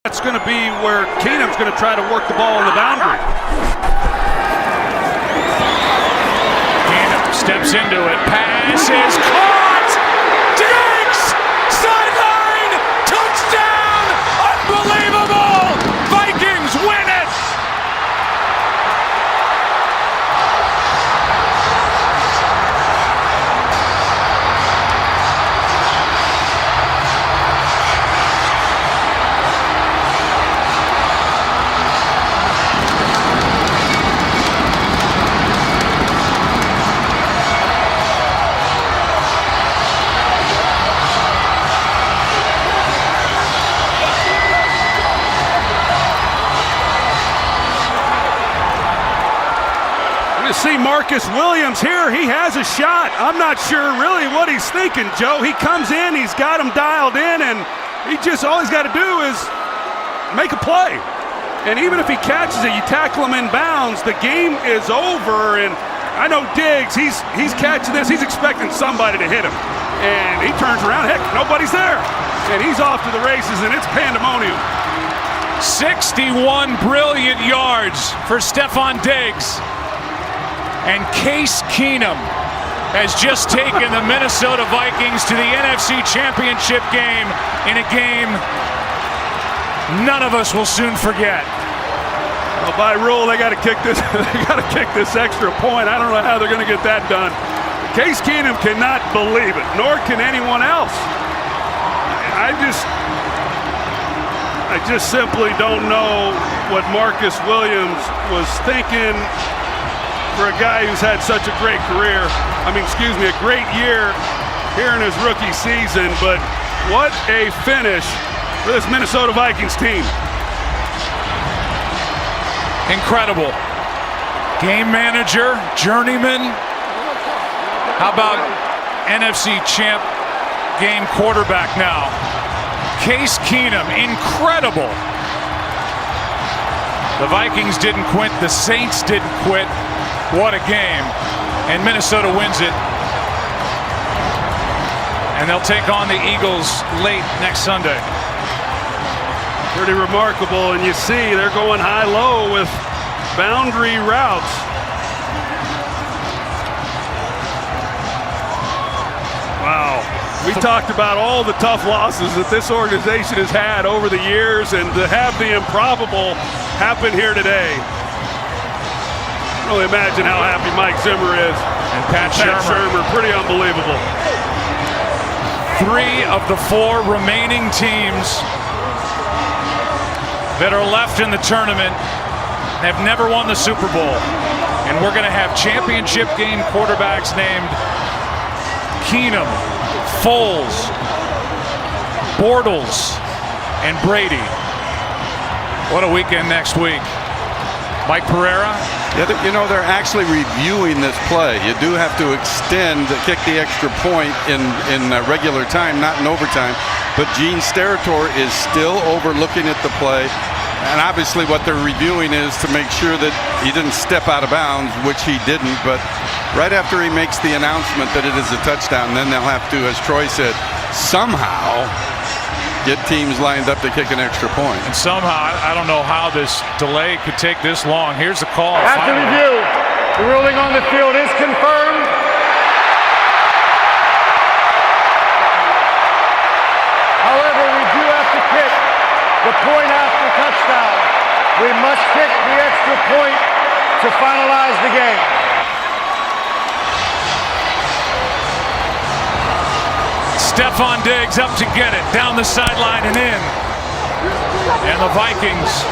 That's going to be where Keenum's going to try to work the ball on the boundary. Keenum steps into it. Pass is caught. Diggs! Sideline! Touchdown! Unbelievable! Vikings win it! To see Marcus Williams here, he has a shot. I'm not sure really what he's thinking, Joe. He comes in, he's got him dialed in, and all he's got to do is make a play. And even if he catches it, you tackle him in bounds, the game is over. And I know Diggs, he's catching this, he's expecting somebody to hit him. And he turns around, heck, nobody's there. And he's off to the races, and it's pandemonium. 61 brilliant yards for Stefon Diggs. And Case Keenum has just taken the Minnesota Vikings to the NFC Championship game in a game none of us will soon forget. Well, by rule, they got to kick this. They got to kick this extra point. I don't know how they're going to get that done. Case Keenum cannot believe it, nor can anyone else. I just simply don't know what Marcus Williams was thinking. For a guy who's had such a great career, a great year here in his rookie season, but what a finish for this Minnesota Vikings team. Incredible. Game manager, journeyman. How about NFC champ game quarterback now? Case Keenum, incredible. The Vikings didn't quit, the Saints didn't quit. What a game. And Minnesota wins it. And they'll take on the Eagles late next Sunday. Pretty remarkable. And you see they're going high-low with boundary routes. Wow. We talked about all the tough losses that this organization has had over the years, and to have the improbable happen here today. Really imagine how happy Mike Zimmer is. And Pat Shurmur. Pretty unbelievable. 3 of the 4 remaining teams that are left in the tournament have never won the Super Bowl. And we're going to have championship game quarterbacks named Keenum, Foles, Bortles, and Brady. What a weekend next week. Mike Pereira. Yeah, they're actually reviewing this play. You do have to kick the extra point in regular time, not in overtime. But Gene Steratore is still overlooking at the play. And obviously what they're reviewing is to make sure that he didn't step out of bounds, which he didn't. But right after he makes the announcement that it is a touchdown, then they'll have to, as Troy said, somehow get teams lined up to kick an extra point. And somehow, I don't know how this delay could take this long. Here's the call. After review, the ruling on the field is confirmed. However, we do have to kick the point after touchdown. We must kick the extra point to finalize the game. Stefon Diggs up to get it, down the sideline and in. And the Vikings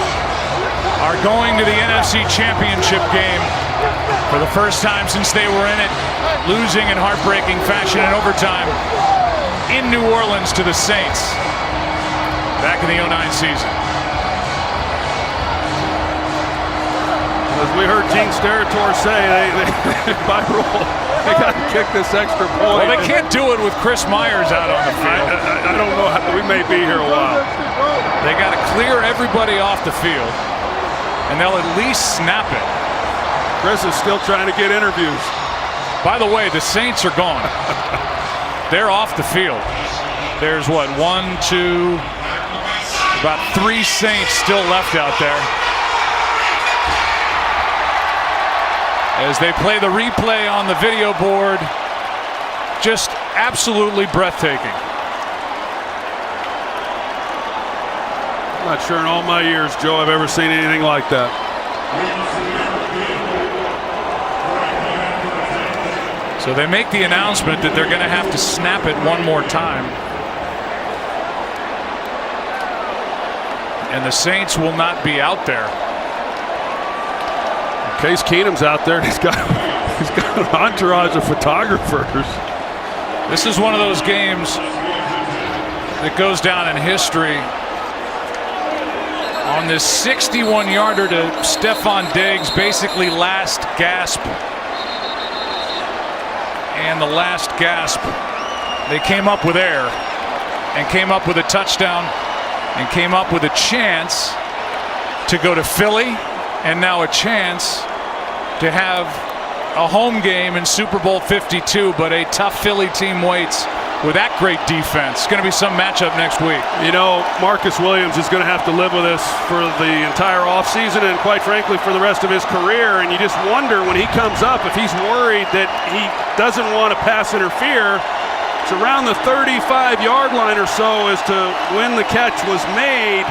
are going to the NFC Championship game for the first time since they were in it, losing in heartbreaking fashion in overtime in New Orleans to the Saints back in the 2009 season. As we heard Gene Steratore say, they by rule, they got to kick this extra point. Well, they can't do it with Chris Myers out on the field. I don't know. We may be here a while. They got to clear everybody off the field, and they'll at least snap it. Chris is still trying to get interviews. By the way, the Saints are gone. They're off the field. There's what, 1, 2, About 3 Saints still left out there. As they play the replay on the video board, just absolutely breathtaking. I'm not sure in all my years, Joe, I've ever seen anything like that. So they make the announcement that they're going to have to snap it one more time. And the Saints will not be out there. Case Keenum's out there. He's got an entourage of photographers. This is one of those games that goes down in history. On this 61-yarder to Stephon Diggs, basically last gasp. And the last gasp, they came up with air and came up with a touchdown and came up with a chance to go to Philly, and now a chance to have a home game in Super Bowl 52, but a tough Philly team waits with that great defense. It's going to be some matchup next week. You know, Marcus Williams is going to have to live with this for the entire offseason and, quite frankly, for the rest of his career. And you just wonder when he comes up if he's worried that he doesn't want to pass interfere. It's around the 35-yard line or so as to when the catch was made.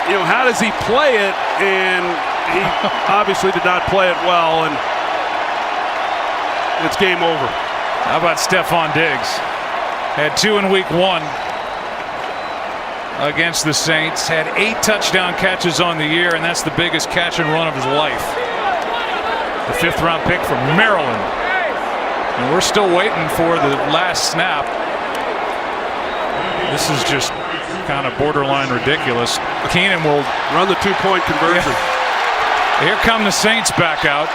You know, how does he play it? And he obviously did not play it well, and it's game over. How about Stephon Diggs? Had 2 in week 1 against the Saints. Had 8 touchdown catches on the year, and that's the biggest catch and run of his life. The 5th-round pick from Maryland. And we're still waiting for the last snap. This is just kind of borderline ridiculous. Keenum will run the 2-point conversion. Yeah. Here come the Saints back out.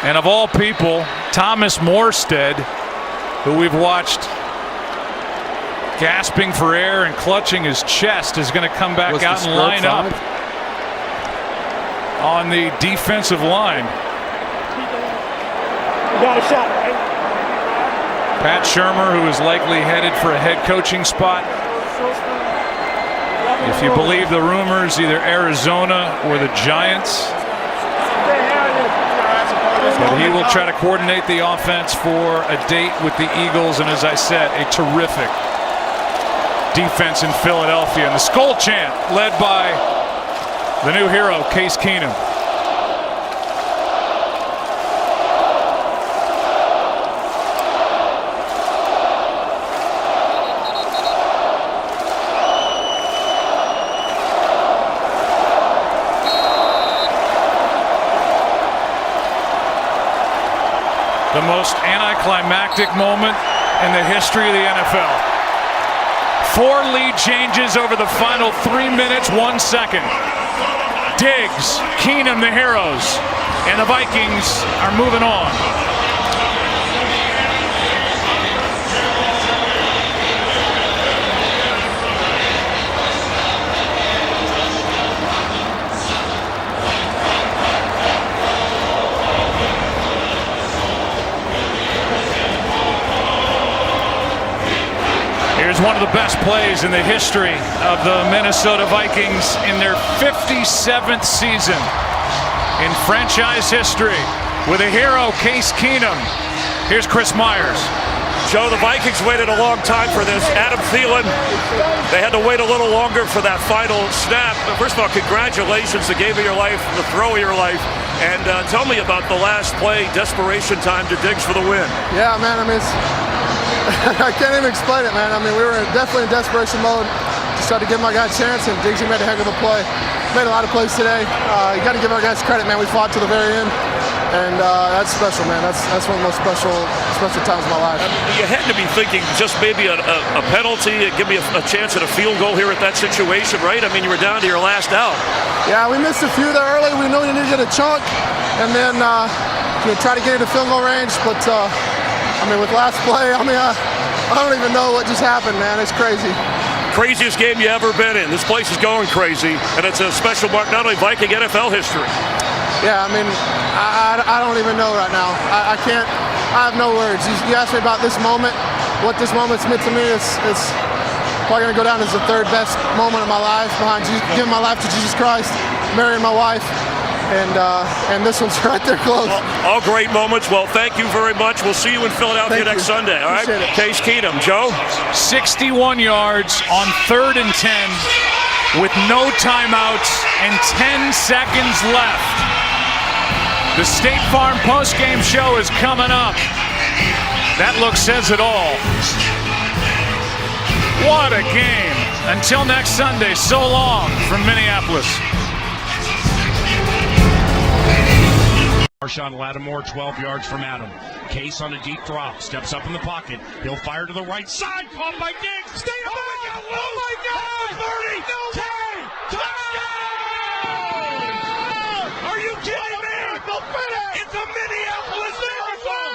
And of all people, Thomas Morstead, who we've watched gasping for air and clutching his chest, is going to come back out and line up on the defensive line. Got a shot. Pat Shurmur, who is likely headed for a head coaching spot. If you believe the rumors, either Arizona or the Giants. But he will try to coordinate the offense for a date with the Eagles, and as I said, a terrific defense in Philadelphia. And the Skull Chant led by the new hero, Case Keenum. The most anticlimactic moment in the history of the NFL. 4 lead changes over the final 3 minutes, 1 second. Diggs, Keenum, the heroes, and the Vikings are moving on. Here's one of the best plays in the history of the Minnesota Vikings in their 57th season in franchise history with a hero, Case Keenum. Here's Chris Myers. Joe, the Vikings waited a long time for this. Adam Thielen, they had to wait a little longer for that final snap. First of all, congratulations, the game of your life, the throw of your life. And tell me about the last play, desperation time to Diggs for the win. Yeah, man, I mean, I can't even explain it, man. I mean, we were definitely in desperation mode. Just tried to give my guy a chance, and Diggs made a heck of a play. Made a lot of plays today. You got to give our guys credit, man. We fought to the very end, and that's special, man. That's one of the most special times of my life. You had to be thinking just maybe a penalty, give me a chance at a field goal here at that situation, right? I mean, you were down to your last out. Yeah, we missed a few there early. We knew we needed to get a chunk, and then try to get into field goal range, but. I mean, with last play, I don't even know what just happened, man. It's crazy. Craziest game you ever been in. This place is going crazy, and it's a special mark, not only Viking NFL history. Yeah, I mean, I don't even know right now. I can't. I have no words. You asked me about this moment. what this moment's meant to me is probably going to go down as the third best moment of my life, behind giving my life to Jesus Christ, marrying my wife, and this one's right there close. All great moments. Well, thank you very much. We'll see you in Philadelphia next Sunday. All right, Case Keenum. Joe? 61 yards on 3rd and 10 with no timeouts and 10 seconds left. The State Farm postgame show is coming up. That look says it all. What a game. Until next Sunday, so long from Minneapolis. Marshawn Lattimore, 12 yards from Adam. Case on a deep drop, steps up in the pocket. He'll fire to the right side, caught by Diggs. Stay up! Oh my God! 30! No way! Touchdown! Are you kidding me? It's a Minneapolis miracle!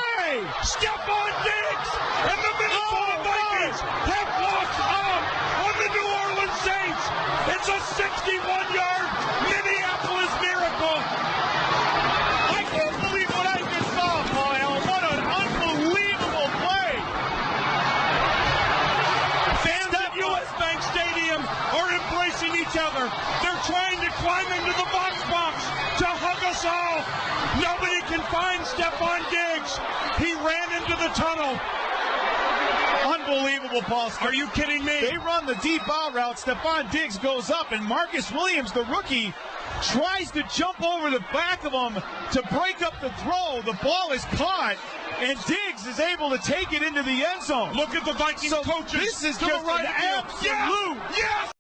Stephon Diggs and the Minnesota Vikings have walked up on the New Orleans Saints. It's a 61-yard Minneapolis miracle. I can't believe what I just saw, Paul Allen. What an unbelievable play. Fans at U.S. Bank Stadium are embracing each other. They're trying to climb into the box to hug us all. Nobody can find Stephon Diggs. He ran into the tunnel. Unbelievable, Paul. Are you kidding me? They run the deep out route. Stephon Diggs goes up, and Marcus Williams, the rookie, tries to jump over the back of him to break up the throw. The ball is caught, and Diggs is able to take it into the end zone. Look at the Vikings coaches. This is just an absolute. Yes!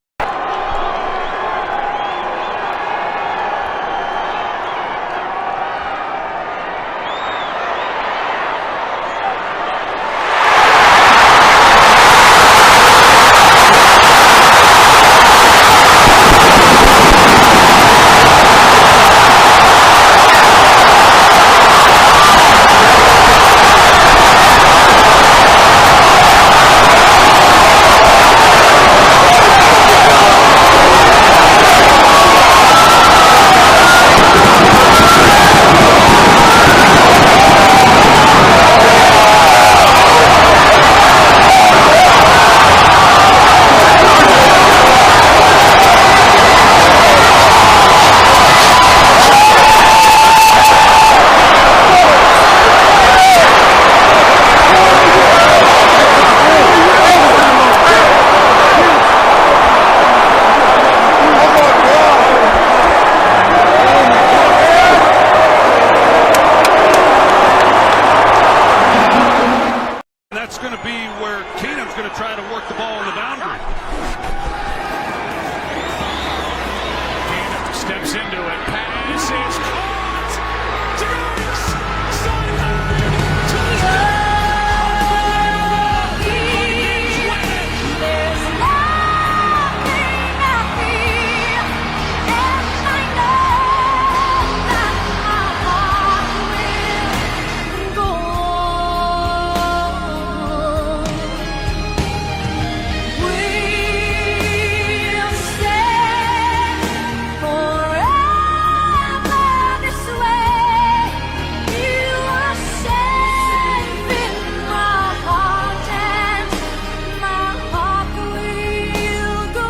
That's going to be where Keenum's going to try to work the ball on the boundary. Keenum steps into it. Pass is caught. Diggs sideline to the Vikings win it. There's nothing I fear, and I know that my heart will go on. We'll stay forever this way. You are safe in my heart, and my heart will go on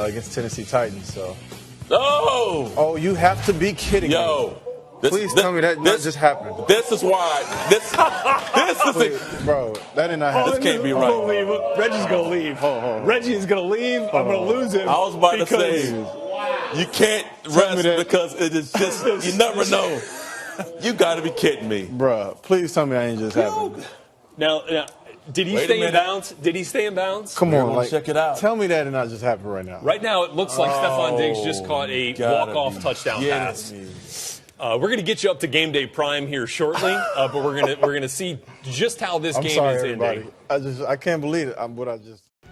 against Tennessee Titans. So. No! Oh, you have to be kidding me. Yo. Please tell me that just happened. This is why. This is Bro, that did not happen. This can't be right. Reggie's going to leave. Reggie's going to leave. I'm going to lose him. I was about to say, you can't rest because it is just, you never know. You got to be kidding me. Bro, please tell me that ain't just happened. Now, did he stay in bounds? Did he stay in bounds? Come on, check it out. Tell me that did not just happen right now. Right now, it looks like Stephon Diggs just caught a walk-off touchdown pass. We're going to get you up to game day prime here shortly, but we're going to see just how this game is ending. I can't believe it.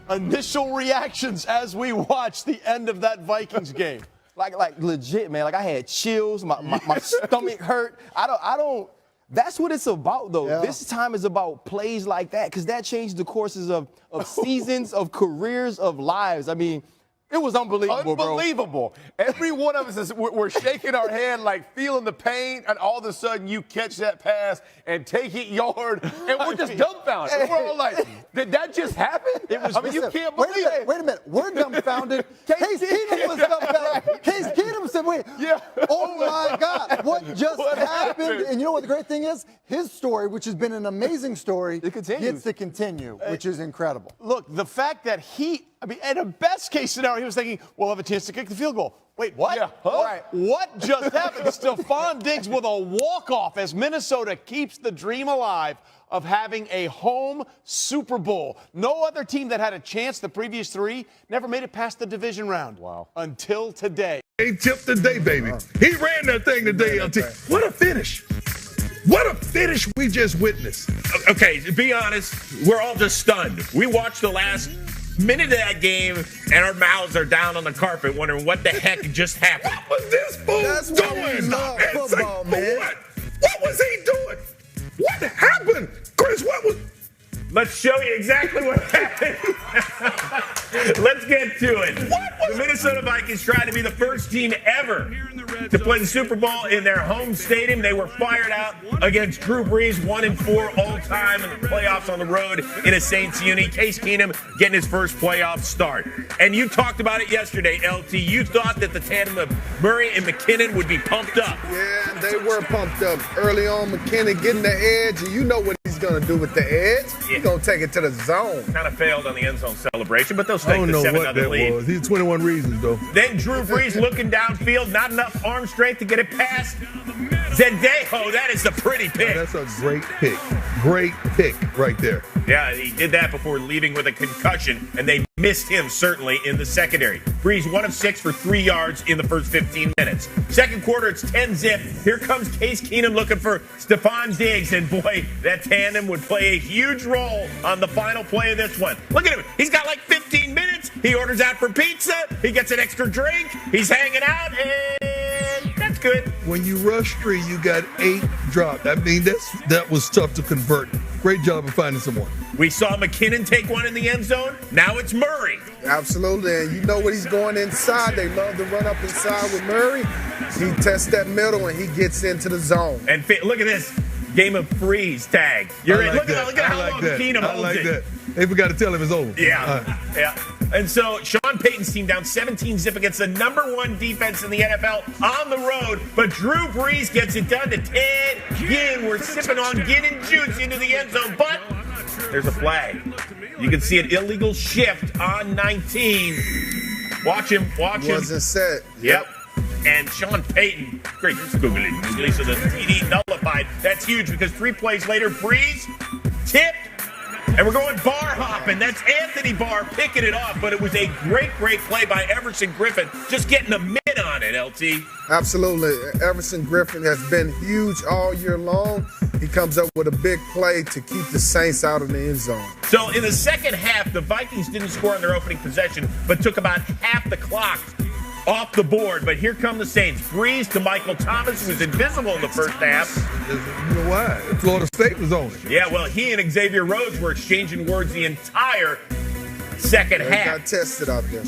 Initial reactions as we watch the end of that Vikings game. Like legit, man. Like I had chills. My stomach hurt. I don't. That's what it's about, though. Yeah. This time is about plays like that, because that changed the courses of seasons, of careers, of lives. I mean, it was unbelievable, bro. Every one of us we're shaking our head, like feeling the pain, and all of a sudden you catch that pass and take it yard, and we're just dumbfounded. We're all like, did that just happen? You can't believe it. Wait a minute. We're dumbfounded. Case Keenum was dumbfounded. Case Keenum said, wait, oh my God, what just happened? And you know what the great thing is? His story, which has been an amazing story, gets to continue, which is incredible. Look, the fact that in a best case scenario, he was thinking, we'll have a chance to kick the field goal. Wait, what? Yeah. All right. What just happened? Stephon Diggs with a walk-off as Minnesota keeps the dream alive of having a home Super Bowl. No other team that had a chance the previous three never made it past the division round. Wow. Until today. He tipped today, baby. He ran that thing today. What a finish. What a finish we just witnessed. Okay, to be honest, we're all just stunned. We watched the last minute of that game, and our mouths are down on the carpet wondering what the heck just happened. What was this fool doing? Football, man. What was he doing? What happened? Chris, what was... Let's show you exactly what happened. Let's get to it. The Minnesota Vikings tried to be the first team ever to play the Super Bowl in their home stadium. They were fired out against Drew Brees, 1-4 all time in the playoffs on the road in a Saints uni. Case Keenum getting his first playoff start. And you talked about it yesterday, LT. You thought that the tandem of Murray and McKinnon would be pumped up. Yeah, they were pumped up. Early on, McKinnon getting the edge, and you know what he's going to do with the edge. Yeah. He's going to take it to the zone. Kind of failed on the end zone celebration, but they'll I take don't the know 7-0 what that lead. was. He's 21 reasons, though. Then Drew Brees looking downfield, not enough arm strength to get it past Zendejo. That is the pretty pick. That's a great pick. Great pick right there. Yeah, he did that before leaving with a concussion, and they missed him certainly in the secondary. Brees 1 of 6 for 3 yards in the first 15 minutes. Second quarter, it's 10-zip. Here comes Case Keenum looking for Stephon Diggs, and boy, that tandem would play a huge role on the final play of this one. Look at him. He's got like 15 minutes. He orders out for pizza. He gets an extra drink. He's hanging out, and that's good. When you rush 3, you got 8 dropped. I mean, that was tough to convert. Great job of finding someone. We saw McKinnon take one in the end zone. Now it's Murray. Absolutely, and you know what he's going inside. They love to run up inside with Murray. He tests that middle, and he gets into the zone. And look at this game of freeze tag. Look at how long Keenum holds it. They forgot to tell him it's over. Yeah. And so Sean Payton's team down 17-zip against the #1 defense in the NFL on the road. But Drew Brees gets it done to Ted Ginn. We're sipping on gin and juice into the end zone. But there's a flag. You can see an illegal shift on 19. Watch him. Wasn't set. Yep. And Sean Payton, great googly, so the TD nullified. That's huge because 3 plays later, Brees tipped. And we're going bar hopping. That's Anthony Barr picking it off, but it was a great play by Everson Griffin, just getting a mid on it, LT. Absolutely. Everson Griffin has been huge all year long. He comes up with a big play to keep the Saints out of the end zone. So in the second half, the Vikings didn't score on their opening possession, but took about half the clock off the board. But here come the Saints. Brees to Michael Thomas, who was invisible in the first half. You know why? Florida State was on it. Yeah, well, he and Xavier Rhodes were exchanging words the entire second half. Got tested out there.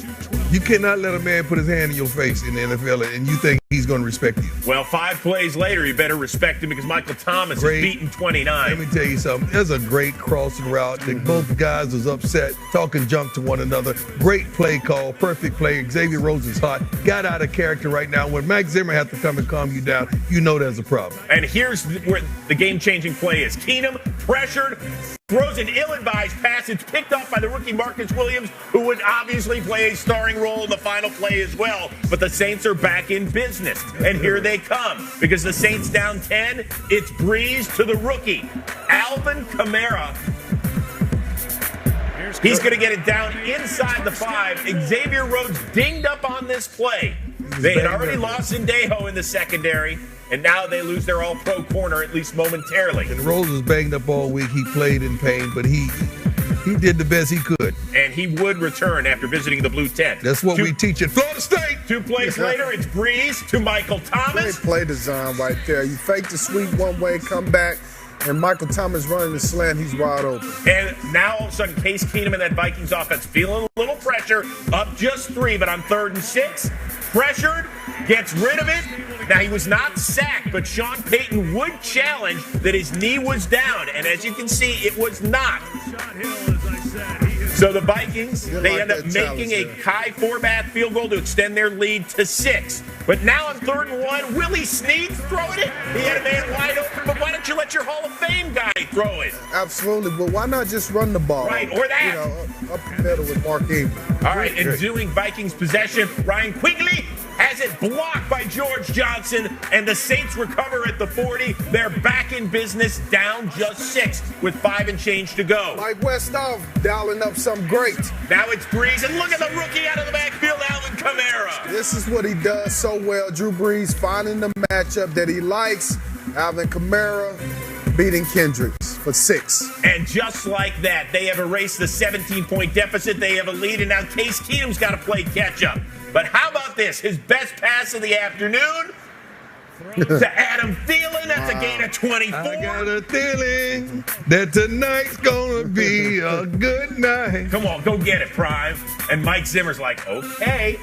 You cannot let a man put his hand in your face in the NFL and you think he's going to respect you. Well, 5 plays later, you better respect him because Michael Thomas is beating 29. Let me tell you something. There's a great crossing route. Both guys was upset, talking junk to one another. Great play call, perfect play. Xavier Rhodes is hot. Got out of character right now. When Max Zimmer has to come and calm you down, you know there's a problem. And here's where the game-changing play is. Keenum pressured, throws an ill-advised pass. It's picked up by the rookie Marcus Williams, who would obviously play a starring role in the final play as well. But the Saints are back in business. And here they come. Because the Saints down 10, it's Brees to the rookie, Alvin Kamara. He's going to get it down inside the 5. Xavier Rhodes dinged up on this play. They had already lost Zendejo in the secondary. and now they lose their all-pro corner, at least momentarily. And Rose was banged up all week. He played in pain, but he did the best he could. And he would return after visiting the Blue Tent. That's what we teach at Florida State. 2 plays later, it's Breeze to Michael Thomas. Great play design right there. You fake the sweep one way, come back, and Michael Thomas running the slant, he's wide open. And now all of a sudden, Case Keenum and that Vikings offense feeling a little pressure, up just 3, but on 3rd and 6, pressured, gets rid of it. Now, he was not sacked, but Sean Payton would challenge that his knee was down, and as you can see, it was not. So the Vikings, they end up making a Kai Forbath field goal to extend their lead to 6. But now on 3rd and 1, Willie Snead's throwing it. He had a man wide open, but why don't you let your Hall of Fame guy throw it? Absolutely, but why not just run the ball? Right, or that. You know, up the middle with Mark Ingram. All right, and doing Vikings possession, Ryan Quigley has it blocked by George Johnson, and the Saints recover at the 40. They're back in business, down just 6 with 5 and change to go. Mike Westhoff dialing up something great. Now it's Breeze, and look at the rookie out of the backfield, Alvin Kamara. This is what he does so well. Drew Brees finding the matchup that he likes. Alvin Kamara beating Kendricks for 6. And just like that, they have erased the 17-point deficit. They have a lead, and now Case Keenum's got to play catch-up. But how about this? His best pass of the afternoon to Adam Thielen. That's a gain of 24. I got a feeling that tonight's gonna be a good night. Come on, go get it, Prime. And Mike Zimmer's like, okay,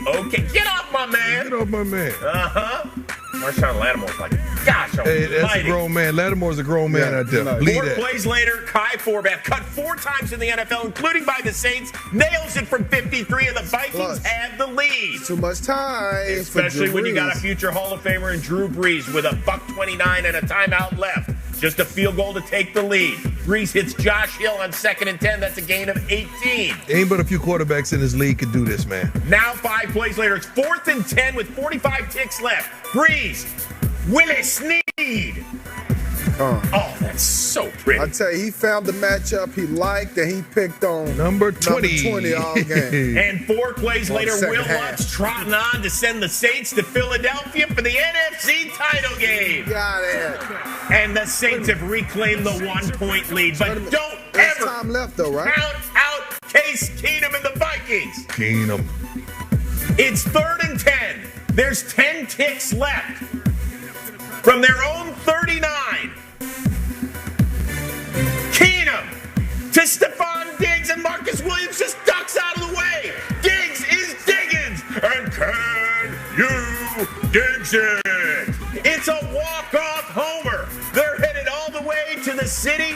get off my man. Get off my man. Uh-huh. Marshawn Lattimore's like, gosh, hey, that's a grown man. Lattimore's a grown man out there. 4 plays later, Kai Forbath cut 4 times in the NFL, including by the Saints, nails it from 53, and the Vikings have the lead. Too much time. Especially when you got a future Hall of Famer in Drew Brees with a $1.29 and a timeout left. Just a field goal to take the lead. Brees hits Josh Hill on 2nd and 10. That's a gain of 18. Ain't but a few quarterbacks in this league could do this, man. Now 5 plays later, it's 4th and 10 with 45 ticks left. Brees, Willie Snead. Oh, that's so pretty. I tell you, he found the matchup he liked, and he picked on number 20 all game. And 4 plays later, Will Lutz trotting on to send the Saints to Philadelphia for the NFC title game. Got it. And the Saints have reclaimed the 1-point lead. But don't ever time left, though, right? count out Case Keenum and the Vikings. Keenum. It's 3rd and 10. There's 10 ticks left from their own 39. Keenum to Stephon Diggs, and Marcus Williams just ducks out of the way. Diggs is Diggins, and can you Diggs it? It's a walk-off homer. They're headed all the way to the city